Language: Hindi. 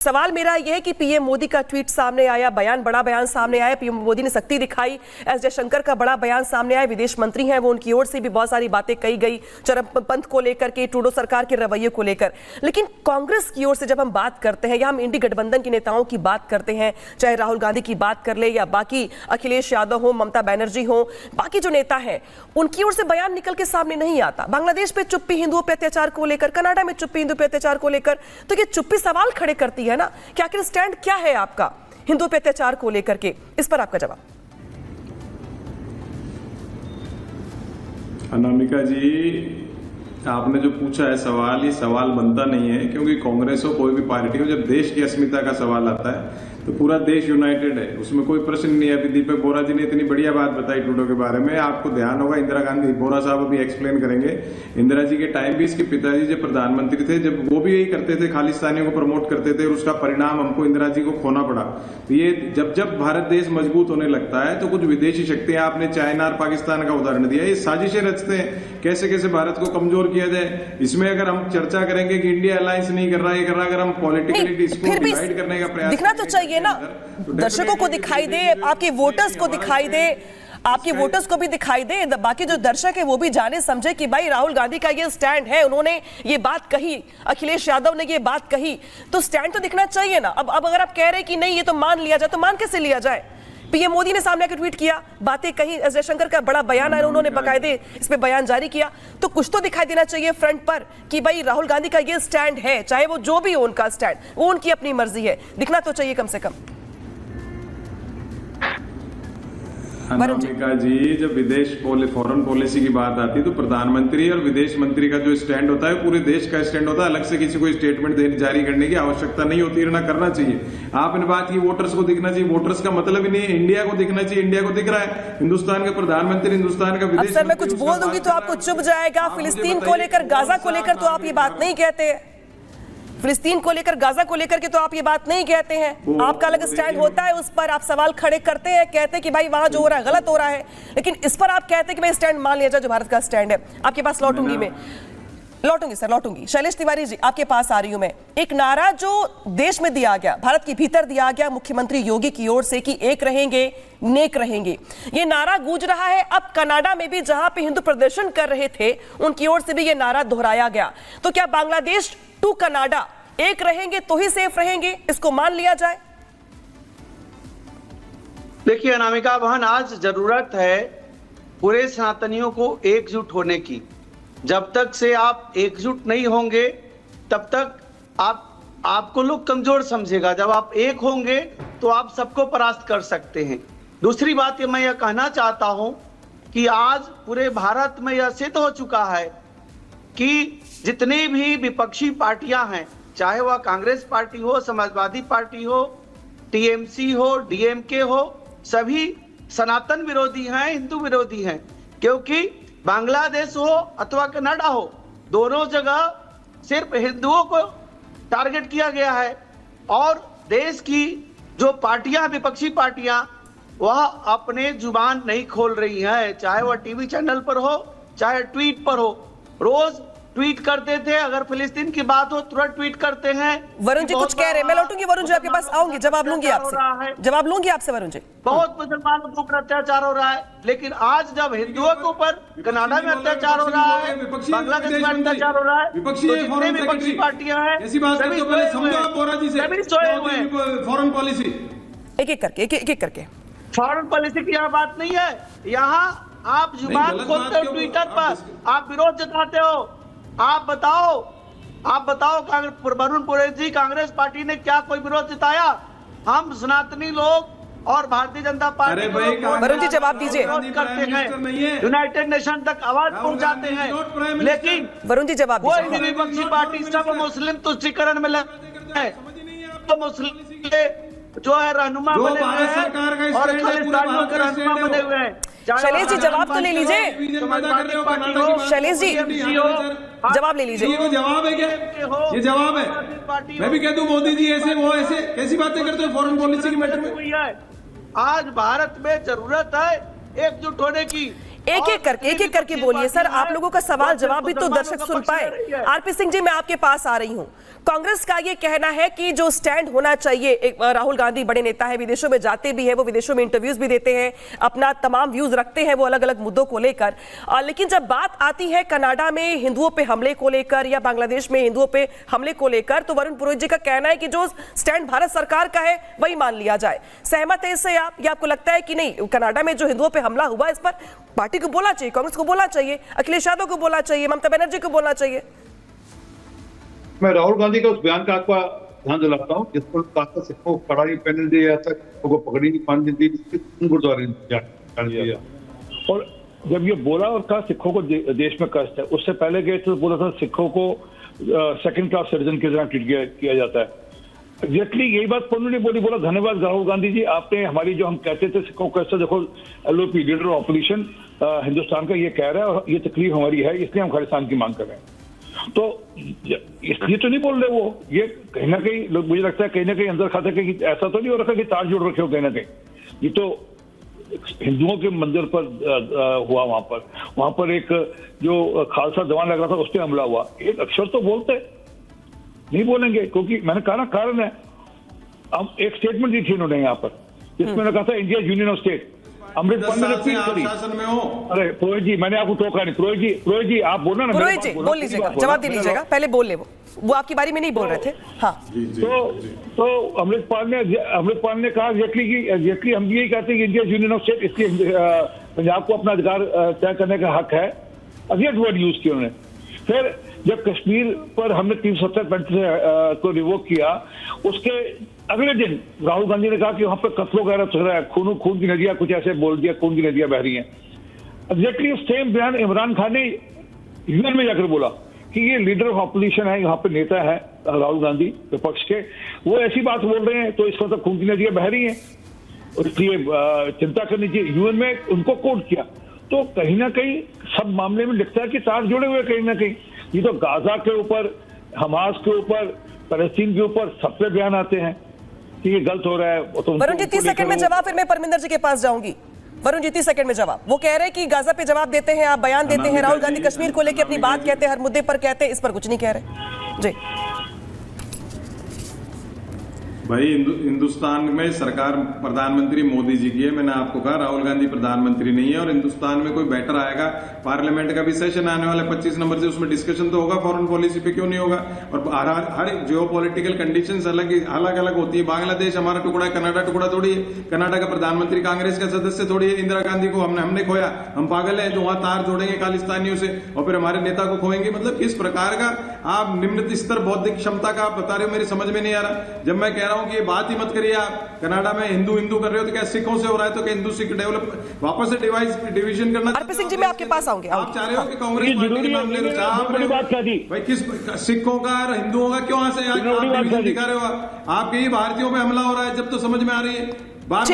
सवाल मेरा यह है कि पीएम मोदी का ट्वीट सामने आया, बड़ा बयान सामने आया, पीएम मोदी ने सख्ती दिखाई, एस जयशंकर का बड़ा बयान सामने आया, विदेश मंत्री हैं वो, उनकी ओर से भी बहुत सारी बातें कही गई चरमपंथ को लेकर के, ट्रूडो सरकार के रवैये को लेकर। लेकिन कांग्रेस की ओर से जब हम बात करते हैं या हम इंडी गठबंधन के नेताओं की बात करते हैं, चाहे राहुल गांधी की बात कर ले या बाकी अखिलेश यादव हो, ममता बनर्जी हो, बाकी जो नेता हैं उनकी ओर से बयान निकल के सामने नहीं आता। बांग्लादेश पे चुप्पी हिंदुओं पे अत्याचार को लेकर, कनाडा में चुप्पी हिंदुओं पे अत्याचार को लेकर, तो ये चुप्पी सवाल खड़े करती है ना कि आखिर स्टैंड क्या है आपका हिंदुओं पे अत्याचार को लेकर के। इस पर आपका जवाब। अनामिका जी, आपने जो पूछा है सवाल, ये सवाल बनता नहीं है, क्योंकि कांग्रेस हो कोई भी पार्टी हो, जब देश की अस्मिता का सवाल आता है तो पूरा देश यूनाइटेड है, उसमें कोई प्रश्न नहीं है। अभी दीपक बोरा जी ने इतनी बढ़िया बात बताई ट्रूडो के बारे में, आपको ध्यान होगा इंदिरा गांधी, बोरा साहब अभी एक्सप्लेन करेंगे, इंदिरा जी के टाइम भी इसके पिताजी जब प्रधानमंत्री थे, जब वो भी यही करते थे, खालिस्तानियों को प्रमोट करते थे, और उसका परिणाम हमको इंदिरा जी को खोना पड़ा। तो ये जब भारत देश मजबूत होने लगता है तो कुछ विदेशी शक्तियां, आपने चाइना और पाकिस्तान का उदाहरण दिया, ये साजिशें रचते हैं कैसे कैसे भारत को कमजोर किया जाए। इसमें अगर हम चर्चा करेंगे कि इंडिया अलायंस नहीं कर रहा, ये कर रहा, अगर हम पॉलिटिकली इसको डिवाइड करने का प्रयास दिखना तो चाहिए ना, दर्शकों को दिखाई दे, आपके वोटर्स को दिखाई दे, आपके वोटर्स को भी दिखाई दे, बाकी जो दर्शक है वो भी जाने समझे कि भाई राहुल गांधी का ये स्टैंड है, उन्होंने ये बात कही, अखिलेश यादव ने ये बात कही, तो स्टैंड तो दिखना चाहिए ना। अब अगर आप कह रहे हैं कि नहीं ये तो मान लिया जाए, तो मान कैसे लिया जाए? पीएम मोदी ने सामने आकर ट्वीट किया, बातें कही, एस जयशंकर का बड़ा बयान आया, उन्होंने बाकायदे इस पे बयान जारी किया, तो कुछ तो दिखाई देना चाहिए फ्रंट पर कि भाई राहुल गांधी का ये स्टैंड है, चाहे वो जो भी हो उनका स्टैंड, वो उनकी अपनी मर्जी है, दिखना तो चाहिए कम से कम। अनामिका जी, जब फॉरेन पॉलिसी की बात आती है तो प्रधानमंत्री और विदेश मंत्री का जो स्टैंड होता है पूरे देश का स्टैंड होता है, अलग से किसी को स्टेटमेंट जारी करने की आवश्यकता नहीं होती है, ना करना चाहिए। आपने बात की वोटर्स को दिखना चाहिए, वोटर्स का मतलब ही नहीं है इंडिया को दिखना चाहिए, इंडिया को दिख रहा है, हिंदुस्तान का प्रधानमंत्री, हिंदुस्तान का विदेश। सर मैं कुछ बोल दूंगी तो आपको चुभ जाएगा, फिलिस्तीन को लेकर, गाजा को लेकर तो आप ये बात नहीं कहते, फिलिस्तीन को लेकर, गाजा को लेकर के तो आप ये बात नहीं कहते हैं, आपका अलग स्टैंड होता है, उस पर आप सवाल खड़े करते हैं, कहते हैं कि भाई वहां जो हो रहा है गलत हो रहा है, लेकिन इस पर आप कहते हैं कि भाई स्टैंड मान लिया जाए जो भारत का स्टैंड है। आपके पास लौटूंगी मैं, लौटूंगी सर, लौटूंगी। शैलेश तिवारी जी आपके पास आ रही हूं मैं। एक नारा जो देश में दिया गया, भारत के भीतर दिया गया मुख्यमंत्री योगी की ओर से कि एक रहेंगे नेक रहेंगे, ये नारा गूंज रहा है। अब कनाडा में भी जहां पे हिंदू प्रदर्शन कर रहे थे उनकी ओर से भी ये नारा दोहराया गया। तो क्या बांग्लादेश टू कनाडा, एक रहेंगे तो ही सेफ रहेंगे, इसको मान लिया जाए? देखिए अनामिका बहन, आज जरूरत है पूरे सनातनियों को एकजुट होने की। जब तक से आप एकजुट नहीं होंगे तब तक आपको लोग कमजोर समझेगा। जब आप एक होंगे तो आप सबको परास्त कर सकते हैं। दूसरी बात मैं यह कहना चाहता हूं कि आज पूरे भारत में यह सिद्ध हो चुका है कि जितनी भी विपक्षी पार्टियां हैं, चाहे वह कांग्रेस पार्टी हो, समाजवादी पार्टी हो, टीएमसी हो, डीएमके हो, सभी सनातन विरोधी हैं, हिंदू विरोधी हैं। क्योंकि बांग्लादेश हो अथवा कनाडा हो, दोनों जगह सिर्फ हिंदुओं को टारगेट किया गया है, और देश की जो पार्टियां, विपक्षी पार्टियां, वह अपने जुबान नहीं खोल रही हैं, चाहे वह टीवी चैनल पर हो, चाहे ट्वीट पर हो। रोज ट्वीट करते थे, अगर फिलिस्तीन की बात हो तुरंत ट्वीट करते हैं। वरुण जी कुछ कह रहे हैं, मैं लौटूंगी वरुण जी आपके पास आऊंगी, जवाब लूंगी आपसे, जवाब लूंगी आपसे वरुण जी। बहुत मुसलमानों के ऊपर अत्याचार हो रहा है, लेकिन आज जब हिंदुओं के ऊपर कनाडा में अत्याचार हो रहा है, बांग्लादेश में अत्याचार हो रहा है, तो जितने विपक्षी पार्टियां हैं सभी सोए हुए हैं। फॉरेन पॉलिसी एक एक करके फॉरेन पॉलिसी की यहाँ बात नहीं है। यहाँ आप जुबान खोलते हो, ट्विटर पर आप विरोध जताते हो। आप बताओ वरुण पुरोहित जी, कांग्रेस पार्टी ने क्या कोई विरोध जताया? हम सनातनी लोग और भारतीय जनता पार्टी वरुण जी जवाब दीजिए, करते हैं, यूनाइटेड नेशन तक आवाज पहुंचाते हैं, लेकिन वरुण जी जवाब कोई भी विपक्षी पार्टी सब मुस्लिम तुष्टीकरण में लगे, तो मुस्लिम जो है रहनुमा बने हुए हैं और खालिस्तानियों के रहनुमा बने हुए हैं। शैलेश जी जवाब तो ले लीजिए, शैलेश जी जवाब ले लीजिए। ये जवाब है क्या? ये जवाब है? मैं भी कह दूं मोदी जी ऐसे वो ऐसे कैसी बातें करते हो फॉरेन पॉलिसी के मैटर में? आज भारत में जरूरत है एकजुट होने की। एक एक करके बोलिए सर, आप लोगों का सवाल जवाब भी तो दर्शक सुन पाए। आरपी सिंह जी, मैं आपके पास आ रही हूं। कांग्रेस का ये कहना है कि जो स्टैंड होना चाहिए, राहुल गांधी बड़े नेता है, विदेशों में जाते भी है, वो विदेशों में इंटरव्यूज भी देते हैं, अपना तमाम व्यूज रखते हैं वो अलग अलग मुद्दों को लेकर, लेकिन जब बात आती है कनाडा में हिंदुओं पे हमले को लेकर या बांग्लादेश में हिंदुओं पे हमले को लेकर, तो वरुण पुरोहित जी का कहना है कि जो स्टैंड भारत सरकार का है वही मान लिया जाए। सहमत है इससे आप, या आपको लगता है कि नहीं, कनाडा में जो हिंदुओं पे हमला हुआ इस पर पार्टी को बोलना चाहिए, कांग्रेस को बोलना चाहिए, अखिलेश यादव को बोलना चाहिए, ममता बनर्जी को बोलना चाहिए? मैं राहुल गांधी का उस बयान का आपका ध्यान दिलाता हूँ जिस पर कहा सिखों को कड़ाई पहनने दी जाता है, पगड़ी नहीं बांधने दी, गुरुद्वारे दिया। और जब ये बोला और कहा सिखों को देश में कष्ट है, उससे पहले गए तो बोला था सिखों को सेकंड क्लास सिटीजन की तरह ट्रीट किया जाता है। एग्जैक्टली यही बात उन्होंने बोला धन्यवाद राहुल गांधी जी, आपने हमारी जो हम कहते थे सिखों को कष्ट, देखो LOP leader of opposition Hindustan का ये कह रहा है और ये तकलीफ हमारी है, इसलिए हम खालिस्तान की मांग कर रहे हैं। तो इसलिए तो नहीं बोल रहे वो, ये कहीं ना कहीं मुझे लगता है कहीं ना कहीं अंदर खाते कि ऐसा तो नहीं हो रखा कि तार जोड़ रखे हो कहीं ना कहीं। ये तो हिंदुओं के मंदिर पर हुआ, वहां पर एक जो खालसा जवान लग रहा था उस पर हमला हुआ। एक अक्षर तो बोलते नहीं बोलेंगे, क्योंकि मैंने कहा ना कारण है। अब एक स्टेटमेंट दी थी उन्होंने यहाँ पर जिसमें उन्होंने कहा था India union of state. Amritpal ने रिपीट करी। अरे पुरोहित जी, मैंने आपको टोका नहीं। पुरोहित जी आप बोलना ना, पुरोहित जी बोल लीजिएगा, जवाब दे लीजिएगा, पहले बोल ले, वो आपकी बारी में नहीं बोल रहे थे। हाँ तो अमृतपाल ने कहा एग्जैक्टली हम यही कहते हैं कि इंडिया यूनियन ऑफ स्टेट, इसलिए पंजाब को अपना अधिकार तय करने का हक है। अगेन वर्ड यूज किया उन्होंने। फिर जब कश्मीर पर हमने 370 को रिवोक किया, उसके अगले दिन राहुल गांधी ने कहा कि वहां पर कत्लो वगैरह चल रहा है, खून की नदियां, कुछ ऐसे बोल दिया, खून की नदियां बह रही हैं। एग्जैक्टली सेम बयान इमरान खान ने यूएन में जाकर बोला कि ये लीडर ऑफ ऑपोजिशन है, यहाँ पे नेता है राहुल गांधी विपक्ष के, वो ऐसी बात बोल रहे हैं तो इस वक्त खून की नदियां बह रही हैं, इसलिए चिंता करनी चाहिए। यूएन में उनको कोट किया। तो कहीं ना कहीं सब मामले में दिखता है कि तार जुड़े हुए कहीं ना कहीं। ये तो गाजा के ऊपर, हमास के ऊपर, फलस्तीन के ऊपर सब पे बयान आते हैं कि ये गलत हो रहा है। तो वरुण जी 30 सेकंड में जवाब, फिर मैं परमिंदर जी के पास जाऊंगी। वरुण जी 30 सेकंड में जवाब। वो कह रहे हैं कि गाजा पे जवाब देते हैं आप, बयान देते हैं, राहुल गांधी कश्मीर को लेकर अपनी बात कहते हैं, हर मुद्दे पर कहते हैं, इस पर कुछ नहीं कह रहे जी। भाई हिंदुस्तान में सरकार प्रधानमंत्री मोदी जी की है। मैंने आपको कहा राहुल गांधी प्रधानमंत्री नहीं है। और हिंदुस्तान में कोई बैटर आएगा, पार्लियामेंट का भी सेशन आने वाला 25 नंबर से, उसमें डिस्कशन तो होगा फॉरेन पॉलिसी पे, क्यों नहीं होगा। और हर जियो पॉलिटिकल कंडीशन अलग अलग होती है। बांग्लादेश हमारा टुकड़ा है, कनाडा टुकड़ा थोड़ी है। कनाडा का प्रधानमंत्री कांग्रेस का सदस्य थोड़ी है। इंदिरा गांधी को हमने खोया, हम पागल है जो वहां तार जोड़ेंगे खालिस्तानियों से और फिर हमारे नेता को खोएंगे। मतलब किस प्रकार का आप निम्न स्तर बौद्धिक क्षमता का आप बता रहे हो, मेरी समझ में नहीं आ रहा। जब मैं कह रहा हूं कि ये बात ही मत करिए आप, कनाडा में हिंदू कर रहे हो तो क्या सिखों से हो रहा है, तो क्या हिंदू सिख डेवलप वापस से डिवीजन करना। आरपी सिंह जी मैं आपके पास आऊंगी। आप चाह रहे हो कि कांग्रेस पार्टी के नाम ले लो, भाई किस सिखों का और हिंदुओं का क्यों से डिवीजन दिखा रहे हो आप? आपके ही भारतीयों पे हमला हो रहा है जब तो समझ में आ रही है। बार